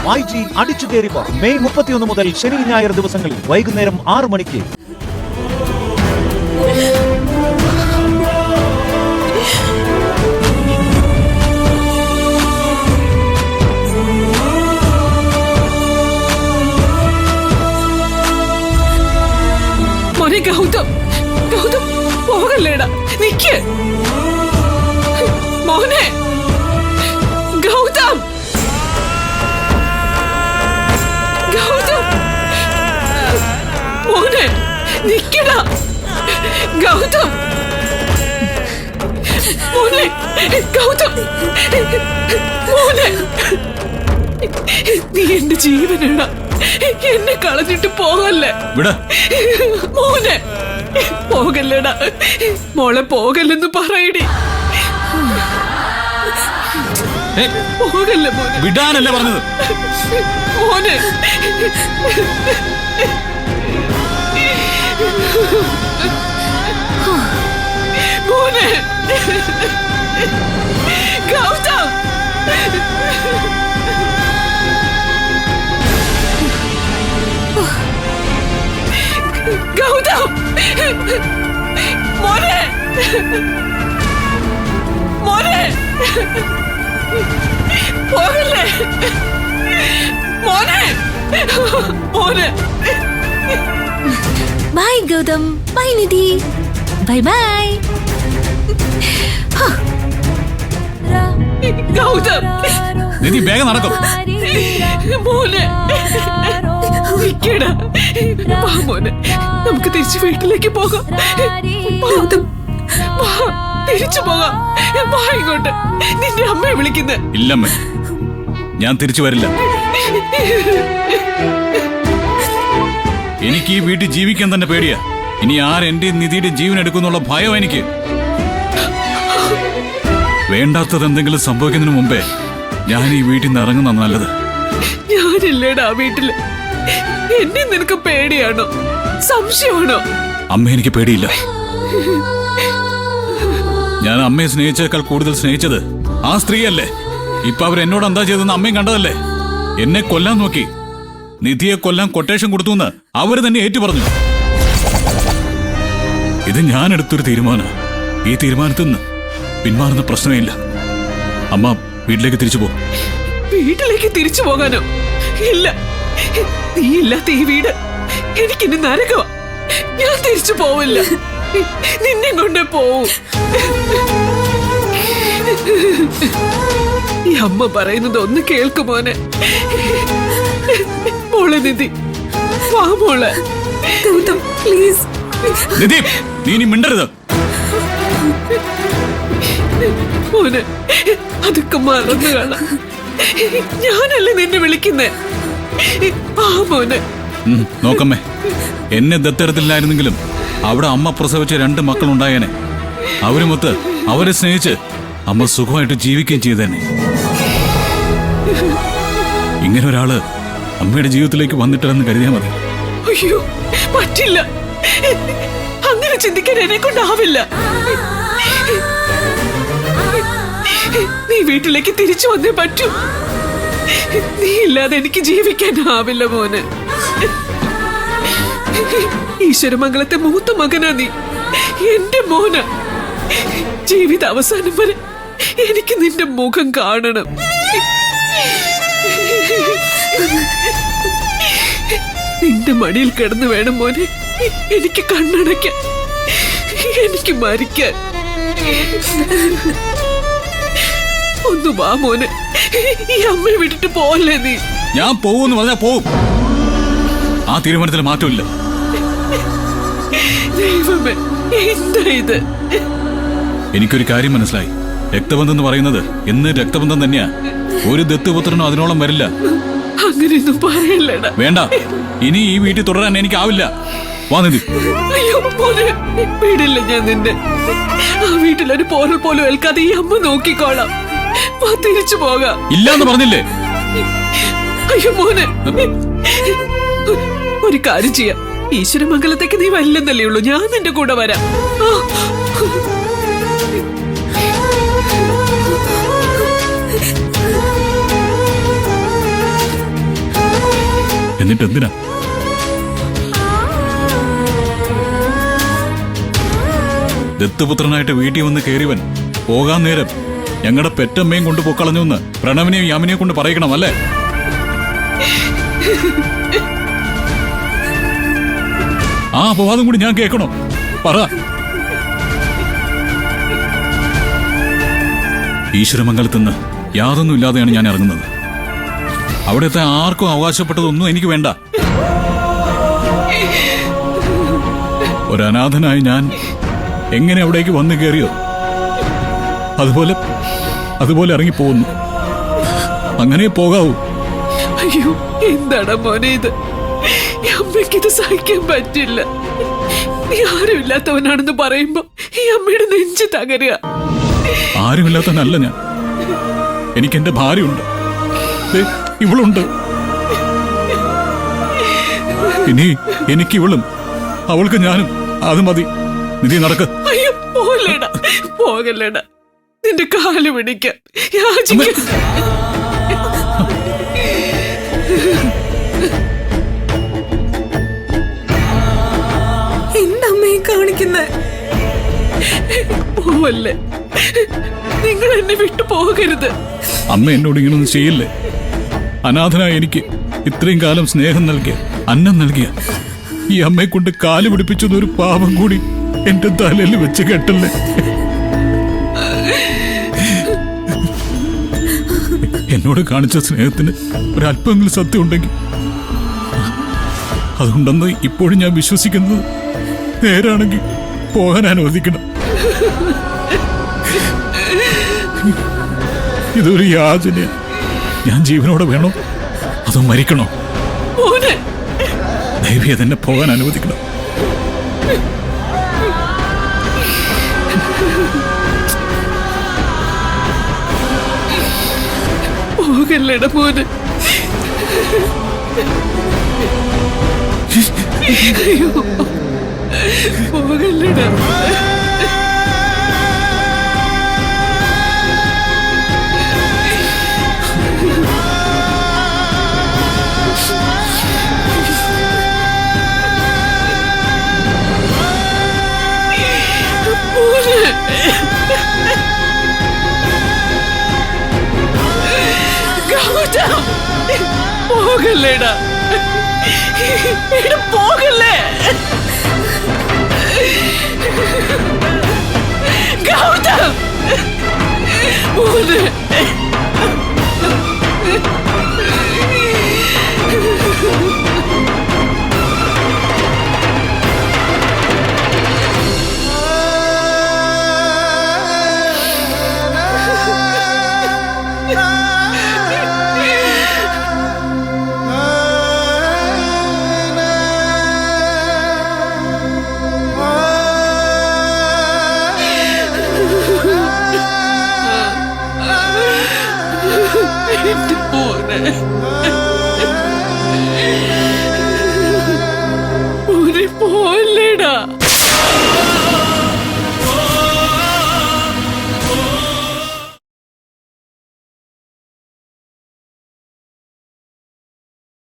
മൈജി അടിച്ചു കയറിപ്പോ മെയ് 31 മുതൽ ശനി ഞായർ ദിവസങ്ങളിൽ വൈകുന്നേരം 6 മണിക്ക്. മോനെ ഗൗതം, ഗൗതം പോകല്ലേടാ, നിക്ക് മോനെ. ഗൗതം, ഗൗതം മോനെ നിക്കടാ. ഗൗതം മോനെ, ഗൗതം മോനെ, നീ എന്റെ ജീവനാണ്. എന്നെ കളഞ്ഞിട്ട് പോകല്ലേ മോനെ. പോകല്ലേടാ മോളെ, പോകല്ലെന്ന് പറയടി. പോകല്ലേ മോനെ, വിടാനല്ലേ പറഞ്ഞത് മോനെ. മോനെ ഗൗതം, ഗൗതം മോനെ, മോനെ പോകല്ലേ മോനെ, മോനെ. Bye Gautam, bye Nidhi, bye bye. Gautam, Nidhi വേഗം നടക്കും. മോനെ നിക്കടാ. വാ മോനെ, നമുക്ക് തിരിച്ചു വീട്ടിലേക്ക് പോകാം. ഗൗതം വാ, തിരിച്ചു പോകാം. വാ ഇങ്ങോട്ട്, നിന്റെ അമ്മയെ വിളിക്കുന്നേ. ഇല്ലമ്മേ, ഞാൻ തിരിച്ചു വരില്ല. എനിക്ക് ഈ വീട്ടിൽ ജീവിക്കാൻ തന്നെ പേടിയാ. ഇനി ആരെന്റെ നിധിയുടെ ജീവൻ എടുക്കുന്നുള്ള ഭയം എനിക്ക്. വേണ്ടാത്തത് എന്തെങ്കിലും സംഭവിക്കുന്നതിന് മുമ്പേ ഞാൻ ഈ വീട്ടിൽ നിന്ന് ഇറങ്ങുന്ന നല്ലത്. ഞാനില്ലേടാ വീട്ടില്. എന്നെ നിനക്ക് പേടിയാണോ, സംശയമാണോ? അമ്മ എനിക്ക് പേടിയില്ല. ഞാൻ അമ്മയെ സ്നേഹിച്ചേക്കാൾ കൂടുതൽ സ്നേഹിച്ചത് ആ സ്ത്രീയല്ലേ. ഇപ്പൊ അവർ എന്നോട് എന്താ ചെയ്തെന്ന് അമ്മയും കണ്ടതല്ലേ. എന്നെ കൊല്ലാൻ നോക്കി, നിധിയെ കൊല്ലാൻ കൊട്ടേഷൻ കൊടുത്തു എന്ന് അവര് തന്നെ ഏറ്റു പറഞ്ഞു. ഇത് ഞാൻ എടുത്തൊരു തീരുമാനം. ഈ തീരുമാനത്തിൽ നിന്ന് പിന്മാറുന്ന പ്രശ്നമില്ല. അമ്മ വീട്ടിലേക്ക് തിരിച്ചു പോകും. വീട്ടിലേക്ക് തിരിച്ചു പോകാനോ? ഇല്ല, നീ ഇല്ലാത്ത ഈ വീട് എനിക്കിനി നരകമാ. ഞാൻ തിരിച്ചു പോവില്ല. നിന്നെ കൊണ്ടേ പോവും. ഈ അമ്മ പറയുന്നത് ഒന്ന് കേൾക്കുമോനെ. മോളെ നിധി, വാ മോളെ. ഗൗതം പ്ലീസ്. നിധി, നീ ഇനി മിണ്ടരുത്. മോനെ, അതൊക്കെ മറന്നു കാണാം. ഞാനല്ലേ നിന്നെ വിളിക്കുന്നേ. ആ മോനെ. നോക്കമ്മേ, എന്നെ ദത്തെടുത്തില്ലായിരുന്നെങ്കിലും അവിടെ അമ്മ പ്രസവിച്ച 2 മക്കളുണ്ടായേനെ. അവരുമൊത്ത് അവരെ സ്നേഹിച്ച് അമ്മ സുഖമായിട്ട് ജീവിക്കുകയും ചെയ്തേനെ. ഇങ്ങനെ ഒരാള് അമ്മയുടെ ജീവിതത്തിലേക്ക് വന്നിട്ടില്ലെന്ന് കരുതിയാൽ മതി. അയ്യോ പറ്റില്ല, അങ്ങനെ ചിന്തിക്കാൻ എന്നെ കൊണ്ടാവില്ല. നീ വീട്ടിലേക്ക് തിരിച്ചു വന്നേ പറ്റൂ. നീ ഇല്ലാതെ എനിക്ക് ജീവിക്കാനാവില്ല മോനെ. ഈശ്വരമംഗലത്തെ മൂത്ത മകനാ നീ, എന്റെ മോന. ജീവിത അവസാനം വരെ എനിക്ക് നിന്റെ മുഖം കാണണം. നിന്റെ മടിയിൽ കിടന്നു വേണം മോനെ എനിക്ക് കണ്ണടയ്ക്കാൻ, എനിക്ക് മരിക്കാൻ. ഒന്ന് വാ മോനെ, ഈ അമ്മയെ വിട്ടിട്ട് പോവല്ലേ നീ. ഞാൻ പോവെന്ന് പറഞ്ഞാ പോവും. ആ തീരുമാനത്തിൽ മാറ്റമില്ല. ദൈവമേ, എന്താ ഇത്? എനിക്കൊരു കാര്യം മനസ്സിലായി. രക്തബന്ധം എന്ന് പറയുന്നത് എന്ന് രക്തബന്ധം തന്നെയാ. ഒരു ദത്തുപുത്രനോ അതിനോളം വരില്ല. അങ്ങനെയൊന്നും പറയല്ലടാ. വേണ്ട, ഇനി ഈ വീട്ടിൽ തുടരാൻ എനിക്കാവില്ല. വാ നിധി. അയ്യോ മോനെ, വീടില്ല ഞാൻ നിന്നെ. ആ വീട്ടിലൊരു പോരൽ പോലും ഏൽക്കാതെ ഈ അമ്മ നോക്കിക്കോളാം. വാ, തിരിച്ചു പോകാം. ഇല്ലാന്ന് പറഞ്ഞില്ലേ? അയ്യോ മോനെ, ഒരു കാര്യം ചെയ്യാം. ഈശ്വരമംഗലത്തേക്ക് നീ വല്ലെന്നല്ലേ ഉള്ളൂ, ഞാൻ നിന്റെ കൂടെ വരാം. പറഞ്ഞിട്ട് എന്തിനാ? ദത്തുപുത്രനായിട്ട് വീട്ടിൽ വന്ന് കയറിയവൻ പോകാൻ നേരം ഞങ്ങളുടെ പെറ്റമ്മയും കൊണ്ട് പൊക്കളഞ്ഞുവെന്ന് പ്രണവിനെയും യാമിനെയും കൊണ്ട് പറയിക്കണം അല്ലേ? ആ അപവാദം കൂടി ഞാൻ കേൾക്കണോ? പറ. ഈശ്വരമംഗലത്തുനിന്ന് യാതൊന്നും ഇല്ലാതെയാണ് ഞാൻ ഇറങ്ങുന്നത്. അവിടുത്തെ ആർക്കും അവകാശപ്പെട്ടതൊന്നും എനിക്ക് വേണ്ട. ഒരനാഥനായി ഞാൻ എങ്ങനെ അവിടേക്ക് വന്നു കയറിയോ അതുപോലെ ഇറങ്ങിപ്പോകുന്നു. അങ്ങനെ പോകാവൂ. അയ്യോ, എന്താണ് മോനെ ഇത്? ഈ അമ്മയ്ക്കിത് സഹിക്കാൻ പറ്റില്ല. നീ ആരുമില്ലാത്തവനാണെന്ന് പറയുമ്പോ ഈ അമ്മയുടെ നെഞ്ച് തകരുക. ആരുമില്ലാത്തവനല്ല ഞാൻ. എനിക്കെന്റെ ഭാര്യയുണ്ട്, ഇവളുണ്ട്. ഇനി എനിക്കിവളും അവൾക്ക് ഞാനും. അത് മതി. നിധി നടക്ക്. അയ്യോ, പോകല്ലേടാ, പോകല്ലേടാ. നിന്റെ കാല് പിടിക്കാൻ യാചിക്ക. എന്തമ്മയെ കാണിക്കുന്നേ? പോവല്ലേ, നിങ്ങൾ എന്നെ വിട്ടു പോകരുത്. അമ്മ എന്നോട് ഇങ്ങനൊന്നും ചെയ്യില്ലേ. അനാഥനായ എനിക്ക് ഇത്രയും കാലം സ്നേഹം നൽകിയ, അന്നം നൽകിയ ഈ അമ്മയെ കൊണ്ട് കാല് പിടിപ്പിച്ചൊരു പാപം കൂടി എന്റെ തലയിൽ വെച്ച് കെട്ടല്ലേ. എന്നോട് കാണിച്ച സ്നേഹത്തിന് ഒരല്പമെങ്കിലും സത്യം ഉണ്ടെങ്കിൽ അതുകൊണ്ടെന്ന് ഇപ്പോഴും ഞാൻ വിശ്വസിക്കുന്നത് നേരാണെങ്കിൽ പോകാൻ അനുവദിക്കണം. ഇതൊരു യാചന. ഞാൻ ജീവനോടെ വേണോ അതോ മരിക്കണോ? ദൈവം അതെന്നെ പോകാൻ അനുവദിക്കണം. പോകല്ലേട മോന്. അയ്യോ, പോകല്ലേട. പോകല്ലേടാ, പോകല്ലേ. ഗൗതം മോനെ. എന്റെ മോനെ.